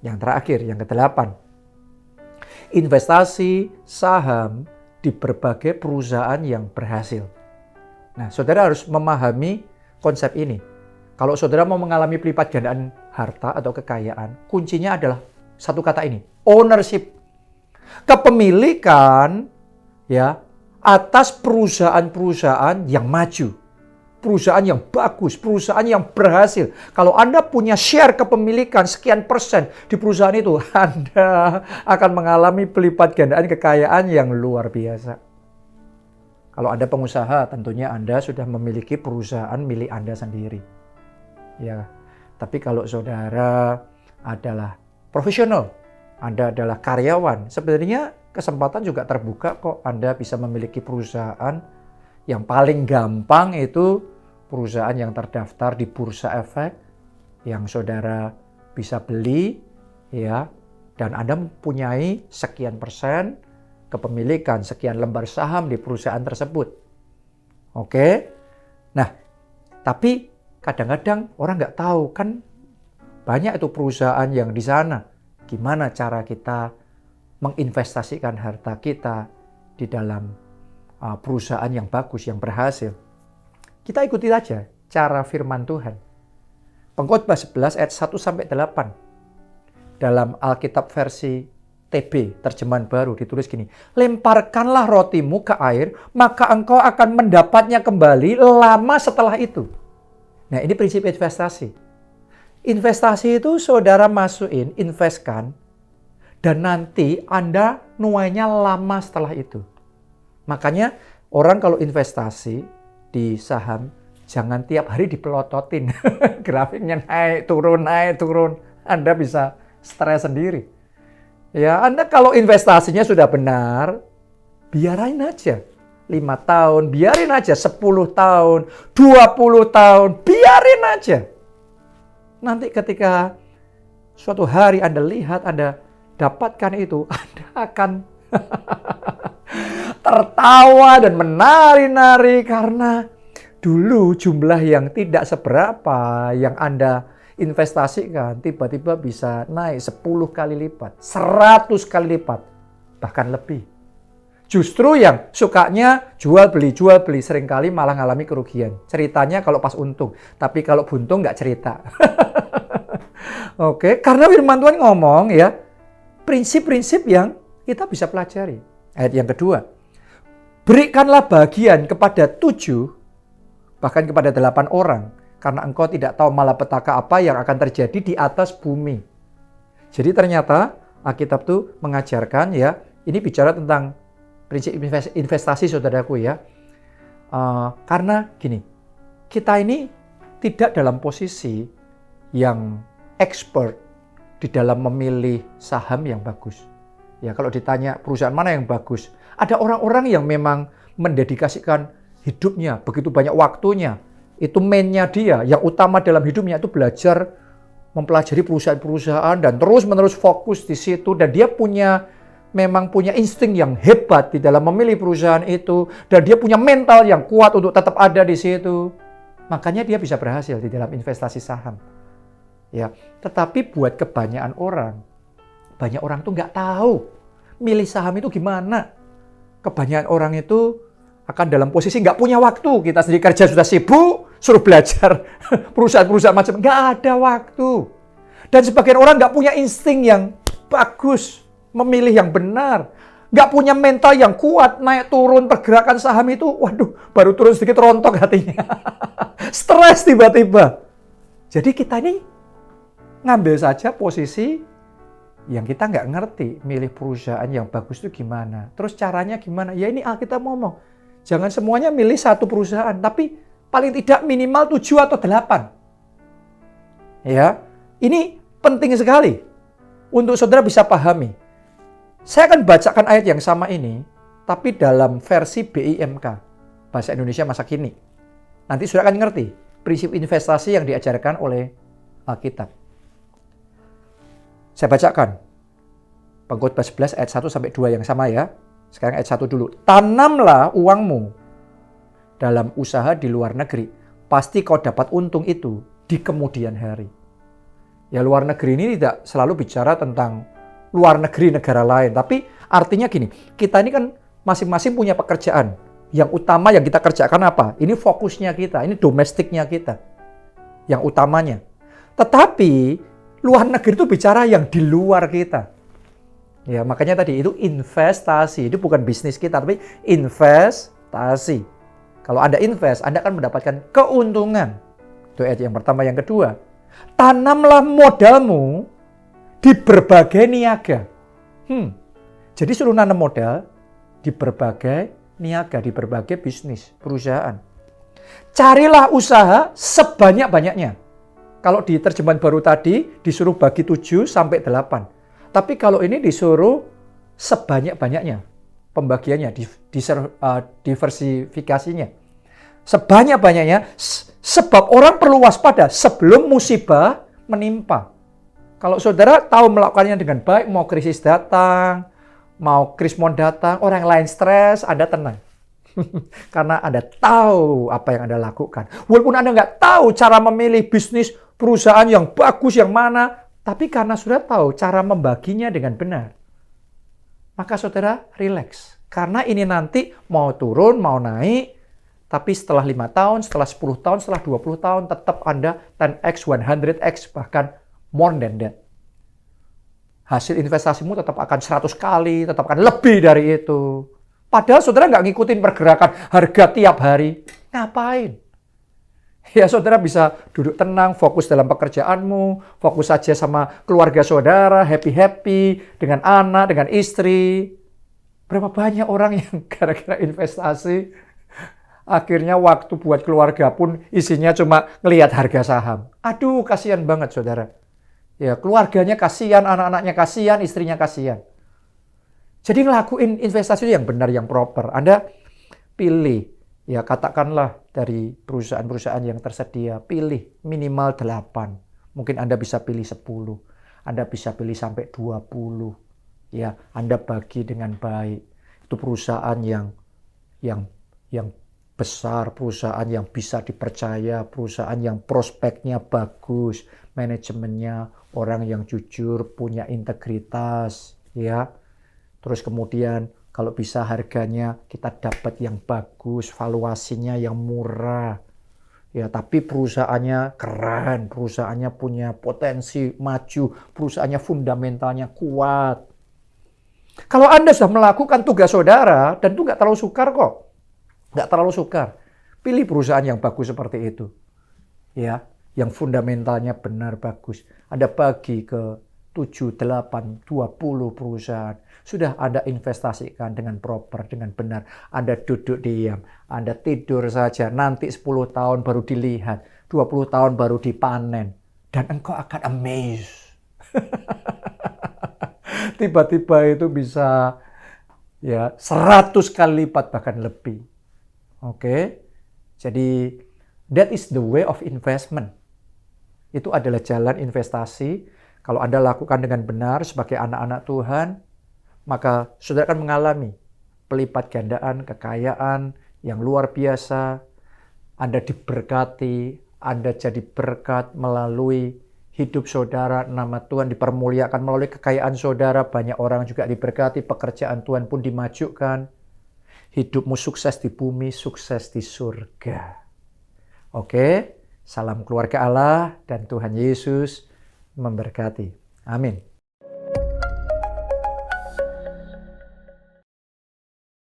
Yang terakhir, yang ke-8. Investasi saham di berbagai perusahaan yang berhasil. Nah, saudara harus memahami konsep ini. Kalau saudara mau mengalami pelipat gandaan harta atau kekayaan, kuncinya adalah satu kata ini, ownership. Kepemilikan ya atas perusahaan-perusahaan yang maju. Perusahaan yang bagus, perusahaan yang berhasil. Kalau Anda punya share kepemilikan sekian persen di perusahaan itu, Anda akan mengalami pelipat gandaan kekayaan yang luar biasa. Kalau Anda pengusaha, tentunya Anda sudah memiliki perusahaan milik Anda sendiri. Ya, tapi kalau saudara adalah profesional, Anda adalah karyawan, sebenarnya kesempatan juga terbuka kok Anda bisa memiliki perusahaan yang paling gampang itu perusahaan yang terdaftar di Bursa Efek yang saudara bisa beli ya, dan Anda mempunyai sekian persen kepemilikan, sekian lembar saham di perusahaan tersebut. Oke. Nah, tapi kadang-kadang orang nggak tahu kan banyak itu perusahaan yang di sana. Gimana cara kita menginvestasikan harta kita di dalam perusahaan yang bagus, yang berhasil. Kita ikuti aja cara firman Tuhan. Pengkhotbah 11 ayat 1-8. Dalam Alkitab versi TB, terjemahan baru, ditulis gini. Lemparkanlah rotimu ke air, maka engkau akan mendapatnya kembali lama setelah itu. Nah, ini prinsip investasi. Investasi itu saudara masukin, investkan, dan nanti Anda nuainya lama setelah itu. Makanya orang kalau investasi di saham, jangan tiap hari dipelototin. Grafiknya naik, turun. Anda bisa stres sendiri. Ya, Anda kalau investasinya sudah benar, biarin aja. 5 tahun, biarin aja. 10 tahun, 20 tahun, biarin aja. Nanti ketika suatu hari Anda lihat, Anda dapatkan itu, Anda akan tertawa dan menari-nari karena dulu jumlah yang tidak seberapa yang Anda investasikan tiba-tiba bisa naik 10 kali lipat, 100 kali lipat, bahkan lebih. Justru yang sukanya jual beli seringkali malah ngalami kerugian. Ceritanya kalau pas untung, tapi kalau buntung nggak cerita. Oke, karena firman Tuhan ngomong ya, prinsip-prinsip yang kita bisa pelajari. Ayat yang kedua, berikanlah bagian kepada 7, bahkan kepada 8 orang, karena engkau tidak tahu malapetaka apa yang akan terjadi di atas bumi. Jadi ternyata Alkitab tuh mengajarkan ya, ini bicara tentang prinsip investasi saudaraku ya. Karena gini, kita ini tidak dalam posisi yang expert di dalam memilih saham yang bagus. Ya, kalau ditanya perusahaan mana yang bagus, ada orang-orang yang memang mendedikasikan hidupnya, begitu banyak waktunya. Itu mainnya dia, yang utama dalam hidupnya itu belajar mempelajari perusahaan-perusahaan dan terus-menerus fokus di situ. Dan dia memang punya insting yang hebat di dalam memilih perusahaan itu. Dan dia punya mental yang kuat untuk tetap ada di situ. Makanya dia bisa berhasil di dalam investasi saham. Ya, tetapi buat kebanyakan orang, banyak orang tuh nggak tahu milih saham itu gimana. Kebanyakan orang itu akan dalam posisi nggak punya waktu. Kita sendiri kerja sudah sibuk, suruh belajar perusahaan-perusahaan macam, nggak ada waktu. Dan sebagian orang nggak punya insting yang bagus, memilih yang benar. Nggak punya mental yang kuat, naik turun pergerakan saham itu, waduh, baru turun sedikit rontok hatinya. Stres tiba-tiba. Jadi kita ini ngambil saja posisi yang kita nggak ngerti milih perusahaan yang bagus itu gimana. Terus caranya gimana? Ya ini Alkitab ngomong. Jangan semuanya milih satu perusahaan, tapi paling tidak minimal 7 atau 8. Ya, ini penting sekali untuk saudara bisa pahami. Saya akan bacakan ayat yang sama ini, tapi dalam versi BIMK, Bahasa Indonesia Masa Kini. Nanti saudara akan ngerti prinsip investasi yang diajarkan oleh Alkitab. Saya bacakan. Pengkhotbah 11 ayat 1-2 yang sama ya. Sekarang ayat 1 dulu. Tanamlah uangmu dalam usaha di luar negeri. Pasti kau dapat untung itu di kemudian hari. Ya luar negeri ini tidak selalu bicara tentang luar negeri negara lain. Tapi artinya gini, kita ini kan masing-masing punya pekerjaan. Yang utama yang kita kerjakan apa? Ini fokusnya kita, ini domestiknya kita. Yang utamanya. Tetapi luar negeri itu bicara yang di luar kita. Ya makanya tadi itu investasi. Itu bukan bisnis kita, tapi investasi. Kalau Anda invest, Anda akan mendapatkan keuntungan. Itu ayat yang pertama. Yang kedua, tanamlah modalmu di berbagai niaga. Jadi suruh nanam modal di berbagai niaga, di berbagai bisnis, perusahaan. Carilah usaha sebanyak-banyaknya. Kalau di terjemahan baru tadi disuruh bagi 7 sampai 8. Tapi kalau ini disuruh sebanyak-banyaknya. Pembagiannya, diversifikasinya. Sebanyak-banyaknya, sebab orang perlu waspada sebelum musibah menimpa. Kalau saudara tahu melakukannya dengan baik, mau krisis datang, mau krismon datang, orang lain stres, Anda tenang. Karena Anda tahu apa yang Anda lakukan. Walaupun Anda nggak tahu cara memilih bisnis, perusahaan yang bagus, yang mana, tapi karena sudah tahu cara membaginya dengan benar, maka saudara relax. Karena ini nanti mau turun, mau naik, tapi setelah 5 tahun, setelah 10 tahun, setelah 20 tahun, tetap Anda 10x, 100x, bahkan more than that. Hasil investasimu tetap akan 100 kali, tetap akan lebih dari itu. Padahal saudara nggak ngikutin pergerakan harga tiap hari. Ngapain? Ya saudara bisa duduk tenang, fokus dalam pekerjaanmu, fokus saja sama keluarga saudara, happy-happy, dengan anak, dengan istri. Berapa banyak orang yang gara-gara investasi, akhirnya waktu buat keluarga pun isinya cuma ngelihat harga saham. Aduh, kasihan banget saudara. Ya, keluarganya kasihan, anak-anaknya kasihan, istrinya kasihan. Jadi ngelakuin investasi yang benar, yang proper. Anda pilih, ya katakanlah dari perusahaan-perusahaan yang tersedia, pilih minimal 8. Mungkin Anda bisa pilih 10. Anda bisa pilih sampai 20. Ya, Anda bagi dengan baik. Itu perusahaan yang besar, perusahaan yang bisa dipercaya, perusahaan yang prospeknya bagus, manajemennya orang yang jujur, punya integritas, ya. Terus kemudian kalau bisa harganya kita dapat yang bagus, valuasinya yang murah. Ya, tapi perusahaannya keren, perusahaannya punya potensi maju, perusahaannya fundamentalnya kuat. Kalau Anda sudah melakukan tugas saudara, dan itu nggak terlalu sukar kok. Nggak terlalu sukar. Pilih perusahaan yang bagus seperti itu. Ya, yang fundamentalnya benar bagus. Anda bagi ke 7, 8, 20 perusahaan. Sudah Anda investasikan dengan proper, dengan benar. Anda duduk diam, Anda tidur saja. Nanti 10 tahun baru dilihat, 20 tahun baru dipanen. Dan engkau akan amazed. Tiba-tiba itu bisa ya 100 kali lipat bahkan lebih. Oke. Jadi that is the way of investment. Itu adalah jalan investasi. Kalau Anda lakukan dengan benar sebagai anak-anak Tuhan, maka saudara akan mengalami pelipat gandaan kekayaan yang luar biasa. Anda diberkati, Anda jadi berkat melalui hidup saudara, nama Tuhan dipermuliakan melalui kekayaan saudara. Banyak orang juga diberkati, pekerjaan Tuhan pun dimajukan. Hidupmu sukses di bumi, sukses di surga. Oke, salam keluarga Allah dan Tuhan Yesus memberkati. Amin.